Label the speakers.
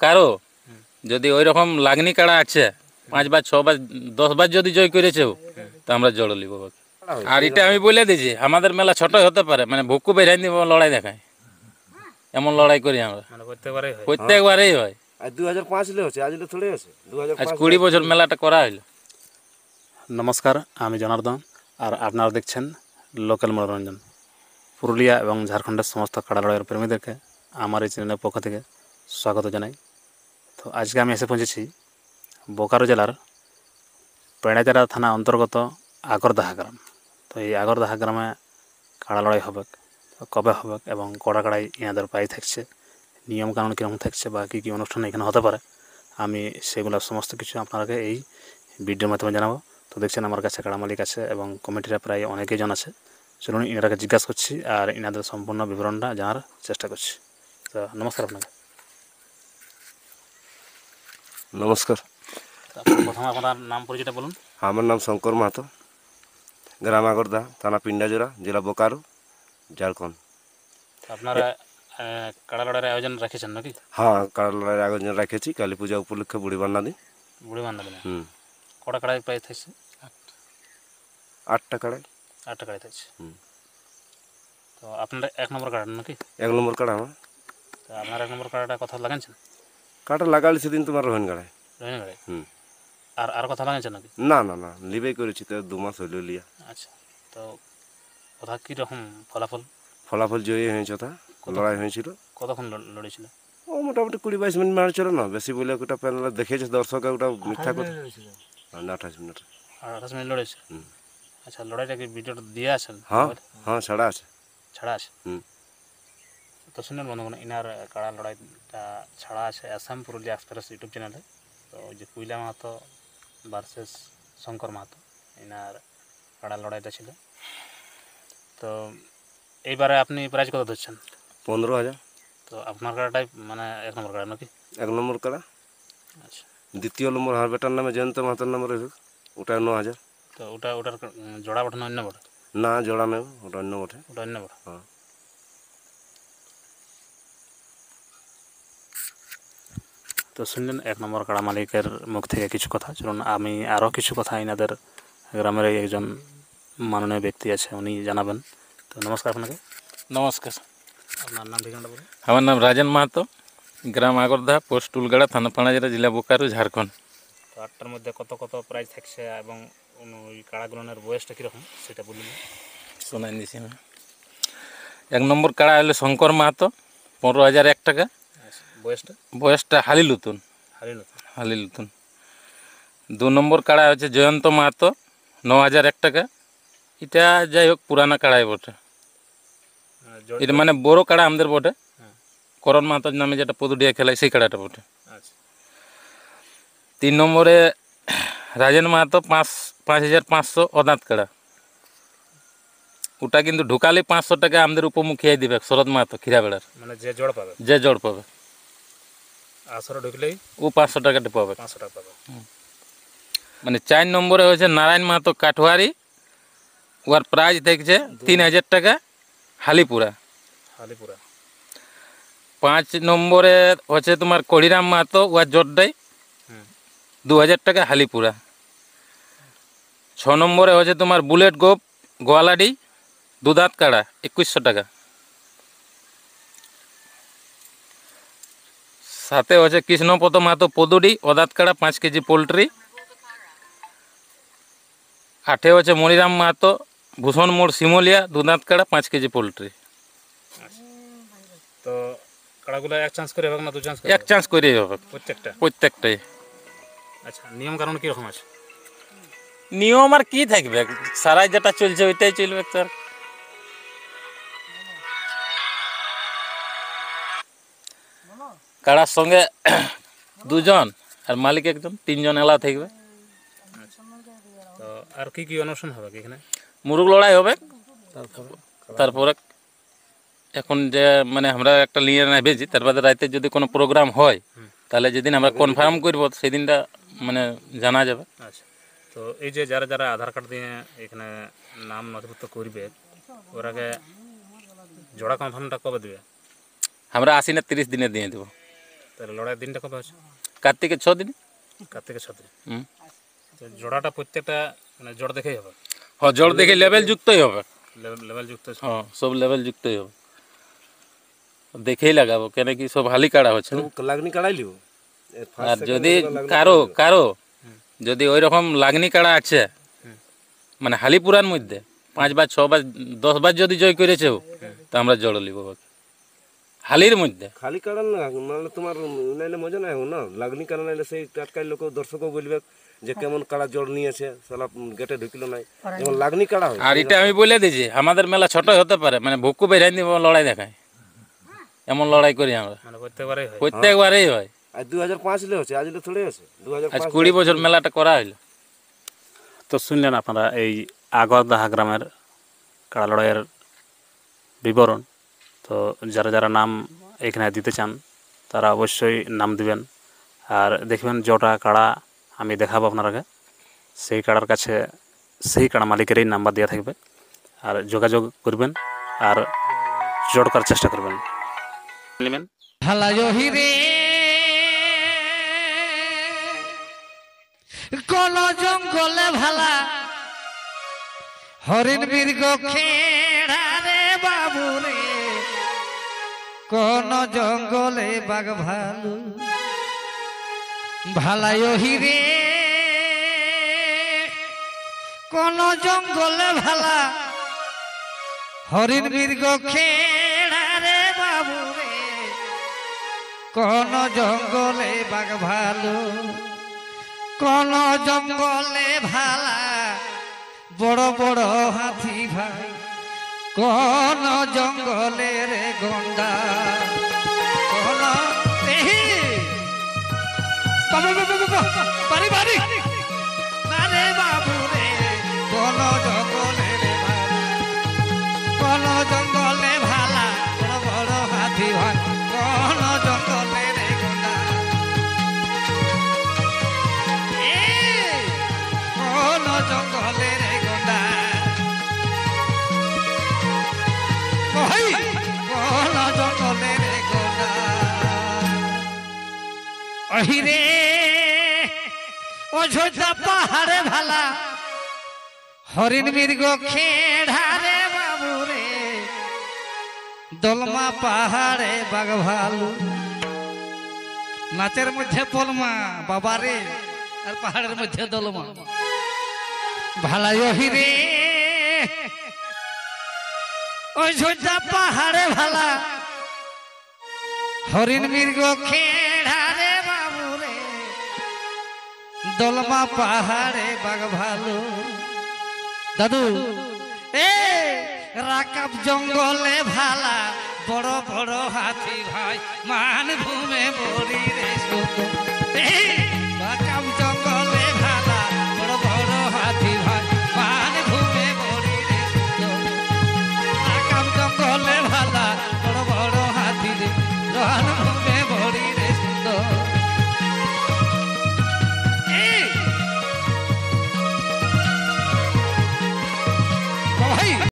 Speaker 1: কারো যদি ওই রকম লাগনি কাড়া আছে 5 বার 6 বার 10 বার যদি জয় করেছে তো আমরা জড় লিব। আর এটা আমি বলে দিয়েছি, আমাদের মেলা ছোটই হতে পারে, মানে ভুকু বেরাই দিব লড়াই দেখায়, এমন লড়াই করি আমরা, প্রত্যেকবারেই হয়।
Speaker 2: আর 2005 হচ্ছে, আজ থোড়ে আছে 2005
Speaker 1: আজ 20 বছর মেলাটা করা হইলো।
Speaker 3: নমস্কার, আমি জনার্দন আর আপনারা দেখছেন লোকাল মনোরঞ্জন। পুরুলিয়া এবং ঝাড়খণ্ডের সমস্ত কাড়া লড়াইয়ের প্রেমীদেরকে আমার এই চ্যানেলের পক্ষ থেকে স্বাগত জানাই। তো আজকে আমি এসে পৌঁছেছি বোকারো জেলার পেড়াচারা থানা অন্তর্গত আগরদাহা গ্রাম। তো এই আগরদাহা গ্রামে কাড়া লড়াই হবে, কবে হবে এবং কড়া কাড়াই ইনাদের প্রায় থাকছে, নিয়মকানুন কীরকম থাকছে বা কী কী অনুষ্ঠান এখানে হতে পারে, আমি সেগুলো সমস্ত কিছু আপনাকে এই ভিডিওর মাধ্যমে জানাবো। তো দেখছেন আমার কাছে কাড়া মালিক আছে এবং কমিটিরা প্রায় অনেকেই জন আছে। চলুন ইনারাকে জিজ্ঞাসা করছি আর ইনাদের সম্পূর্ণ বিবরণটা জানার চেষ্টা করছি। তো নমস্কার আপনাকে।
Speaker 2: নমস্কার।
Speaker 3: প্রথমে আপনার নাম পরিচয়টা বলুন।
Speaker 2: আমার নাম শঙ্কর মাহাতো, গ্রাম আগরদা, থানা পিন্ডাজোড়া, জেলা বোকারো, ঝাড়খণ্ড।
Speaker 3: আপনারা কাড়া লড়াইয়ের আয়োজন রেখেছেন নাকি?
Speaker 2: হ্যাঁ, কাড়া লড়াইয়ের আয়োজন রেখেছি কালী পূজা উপলক্ষে বুড়ি বান্না দিন।
Speaker 3: বুড়ি বান্ধা দিনে কড়া কাড়াই প্রায় থাকছে
Speaker 2: 8টা কাড়াই।
Speaker 3: 8টা কাড়াই থাকছে। তো আপনারা 1 নম্বর কাড়া নাকি?
Speaker 2: 1 নম্বর কাড়া আমার।
Speaker 3: তো আপনার 1 নম্বর কাড়াটা কথা লাগাচ্ছেন?
Speaker 2: কাটা লাগালি সেদিন তোমার রোহন গাড়ায়।
Speaker 3: রোহিণী কাড়াই। আর কথা লাগাচ্ছেন নাকি?
Speaker 2: না না না, লিবেই করেছি তো 2 মাস হইল লিয়া।
Speaker 3: আচ্ছা, তো কথা কীরকম ফলাফল?
Speaker 2: ফলাফল জয়ী হয়েছে, তা লড়াই হয়েছিল।
Speaker 3: কতক্ষণ লড়েছিল?
Speaker 2: ও মোটামুটি 20-22 মিনিট মারছিল না, বেশি বলে ওটা প্যানেলে দেখেছে দর্শকে, ওটা মিথ্যা কথা। 28 মিনিট।
Speaker 3: 28 মিনিট লড়েছে। আচ্ছা, লড়াইটা কি ভিডিওটা দিয়ে আছেন?
Speaker 2: হ্যাঁ হ্যাঁ, ছাড়া আছে।
Speaker 3: ছাড়া আছে? তো শুনুন বন্ধুগণ, ইনার কাড়া লড়াইটা ছাড়া আছে আসাম পুরুলিয়া এক্সপ্রেস ইউটিউব চ্যানেলে। তো ওই যে কুইলা মাহাতো ভার্সেস শঙ্কর মাহাতো, ইনার কাড়া লড়াইটা ছিল। তো এইবারে আপনি প্রাইজ কত ধরছেন?
Speaker 2: 15,000।
Speaker 3: তো আপনার কাড়াটাই মানে 1 নম্বর কাড়া নাকি?
Speaker 2: 1 নম্বর কাড়া।
Speaker 3: আচ্ছা,
Speaker 2: দ্বিতীয় নম্বর হার বেটার নামে জয়ন্ত মাহাতোর নামে রয়েছে, ওটা 9,000।
Speaker 3: তো ওটার জোড়া বটে না অন্য বটে?
Speaker 2: না, জোড়া নেই, ওটা অন্য বটে।
Speaker 3: ওটা অন্য বটে।
Speaker 2: হ্যাঁ।
Speaker 3: তো শুনলেন 1 নম্বর কাড়া মালিকের মুখ থেকে কিছু কথা। চলুন আমি আরও কিছু কথা এনাদের গ্রামের একজন মাননীয় ব্যক্তি আছে, উনি জানাবেন। তো নমস্কার আপনাকে।
Speaker 1: নমস্কার।
Speaker 3: আপনার নাম ঠিকানাটা বলুন।
Speaker 1: আমার নাম রাজেন মাহাতো, গ্রাম আগরদা, পোস্ট টুলগাড়া, থানা পানাজেরা, জেলা বোকারো, ঝাড়খণ্ড।
Speaker 3: তো 8টার মধ্যে কত কত প্রাইজ থাকছে এবং ওই কাড়াগুলোর বয়সটা কীরকম সেটা বলুন।
Speaker 1: শোনাই দিছি আমি। 1 নম্বর কাড়া হলো শঙ্কর মাহাতো, 15,001 টাকা। বয়সটা হালিলুতুন। হালিলুতুন। 2 নম্বর কাড়া হচ্ছে জয়ন্ত মাহাতো, 9,001 টাকা। এটা যাই হোক পুরানা কাড়াই বটে, এটা মানে বড় কাড়া আমাদের বটে। করণ মাহাতোর নামে যেটা পদুডিয়া খেলায় সেই কাড়াটা বটে। 3 নম্বরে রাজেন মাহাতো, 5,500 অদাঁত কাড়া। ওটা কিন্তু ঢুকালে 500 টাকা আমাদের উপমুখিয়াই দিবে শরৎ মাহাতো খিরাবেড়ার,
Speaker 3: মানে যে জোড় পাবে,
Speaker 1: যে জোড় পাবে
Speaker 3: আসরে ঢুকলেই
Speaker 1: ও 500 টাকাটা পাবে।
Speaker 3: 500 টাকা পাবে।
Speaker 1: মানে 4 নম্বরে হচ্ছে নারায়ণ মাহাতো কাঠুয়ারি, ওর প্রাইজ দেখছে 3,000 টাকা হালিপুরা। 5 নম্বরে হচ্ছে তোমার কড়িরাম মাহাতো, ওর জোরডাই 2,000 টাকা হালিপুরা। 6 নম্বরে হচ্ছে তোমার বুলেট গোপ গোয়ালাডি, দুধাত কাড়া, 2,100 টাকা। 7 হচ্ছে কৃষ্ণপদ মাহাতো পদুডি, অদাত কাড়া, 5 কেজি পোলট্রি। 8 হচ্ছে মনিরাম মাহাতো ভূষণ মোড় শিমলিয়া, দুধাত কাড়া, 5 কেজি পোলট্রি।
Speaker 3: তো কাড়াগুলো এক চান্স করে হবে না দু চান্স?
Speaker 1: এক চান্স করেই হবে প্রত্যেকটাই।
Speaker 3: আচ্ছা, নিয়ম কানুন কীরকম আছে?
Speaker 1: নিয়ম আর কি থাকবে, সারাই যেটা চলছে ওইটাই চলবে। তার কাড়ার সঙ্গে 2 জন আর মালিক 1 জন, 3 জন এলা থাকবে।
Speaker 3: তো আর কি কি অনুষ্ঠান হবে এখানে?
Speaker 1: মুরুগ লড়াই হবে, তারপরে এখন যে মানে আমরা একটা নিয়ে ভেবেছি, তার বাদে রাতে যদি কোনো প্রোগ্রাম হয় তাহলে যেদিন আমরা কনফার্ম করব সেদিনটা মানে জানা যাবে।
Speaker 3: আচ্ছা, তো এই যে যারা যারা আধার কার্ড দিয়ে এখানে নাম নথিভুক্ত করবে, ওর আগে জোড়া কনফার্মটা কবে দেবে?
Speaker 1: আমরা 80 না 30 দিনে দিয়ে দেবো।
Speaker 3: তাহলে লড়াইয়ের দিনটা কবে হচ্ছে?
Speaker 1: কার্তিকের 6 দিন।
Speaker 3: কার্তিকের 6 দিন।
Speaker 1: হুম।
Speaker 3: তো জোড়াটা প্রত্যেকটা মানে জোড় দেখেই হবে,
Speaker 1: হ্যাঁ, জোর দেখে লেভেল যুক্তই হবে।
Speaker 3: লেভেল যুক্ত।
Speaker 1: হ্যাঁ, সব লেভেল যুক্তই হবে, দেখেই লাগাবো, কেন কি সব হালি কাড়া হচ্ছে না।
Speaker 2: লাগনি কাড়াই লিব।
Speaker 1: আর যদি কারো যদি ওই রকম লাগনি কাড়া আছে, মানে হালি পুরার মধ্যে 5 বার 6 বার 10 বার যদি জয় করেছে তো আমরা জড় লিব হালির মধ্যে।
Speaker 2: খালি কাড়া না মানে তোমার নাইলে মজা নাই না, লাগনি কাড়া নাইলে সেই টাটকাই লোক দর্শকও বলবে যে কেমন কাড়া জড় নিয়েছে, সালা গেটে ঢুকিলো নাই, যেমন লাগনি কাড়া হয়।
Speaker 1: আর এটা আমি বলে দিয়েছি, আমাদের মেলা ছোট হতে পারে, মানে ভুকু বেরাই দিব লড়াই দেখায়, এমন লড়াই করি আমরা,
Speaker 3: মানে প্রত্যেকবারেই হয়।
Speaker 1: প্রত্যেকবারেই হয়।
Speaker 2: আর 2005 লে হচ্ছে, আজ থোড়ে আছে
Speaker 1: আজ
Speaker 2: 2005।
Speaker 1: 20 বছর মেলাটা করা হইলো।
Speaker 3: তো শুনলেন আপনারা এই আগরদাহা গ্রামের কাড়া লড়াইয়ের বিবরণ। তো যারা যারা নাম এখানে দিতে চান তারা অবশ্যই নাম দিবেন। আর দেখবেন যেটা কাড়া আমি দেখাবো আপনারাকে, সেই কাড়ার কাছে সেই কাড়া মালিকেরই নাম্বার দেওয়া থাকবে, আর যোগাযোগ করবেন আর জোড় করার চেষ্টা করবেন। নেবেন
Speaker 4: কোন জঙ্গলে ভালা হরিণ মৃগ খেড়া রে বাবু রে, কোন জঙ্গলে বাঘ ভালু ভালাই রে, কোন জঙ্গলে ভালা হরিণ মৃগ খেড়া রে বাবু রে, কোন জঙ্গলে বাঘ ভালু, কোন জঙ্গলে ভালা বড় বড় হাতি ভাই, কোন জঙ্গলে রে গন্ডা, কোন বাড়ি বাড়ি না রে বাবু রে, কোন জঙ্গলে রে ভালু, কোন জঙ্গলে ভালা বড় বড় হাতি ভাই, কোন জঙ্গলে রে গন্ডা, কোন জঙ্গলে রে গন্ডা, কোন জঙ্গলে রে গন্ডা। অহিরে অযোধ্যা পাহাড়ে ভালা হরিণ মৃগ খেড়া রে বাবু রে, দলমা পাহাড়ে বাঘ ভালু, নাচের মধ্যে পলমা বাবা রে, আর পাহাড়ের মধ্যে দলমা ভালাই অহিরে, অযোধ্যা পাহাড়ে ভালা হরিণ মৃগ খেড়া রে বাবু রে, দলমা পাহাড়ে বাঘ ভালু। দাদু এ রাকাব জঙ্গলে ভালা বড় বড় হাতি ভাই, মান ভূমে বলি রে সুন্দর,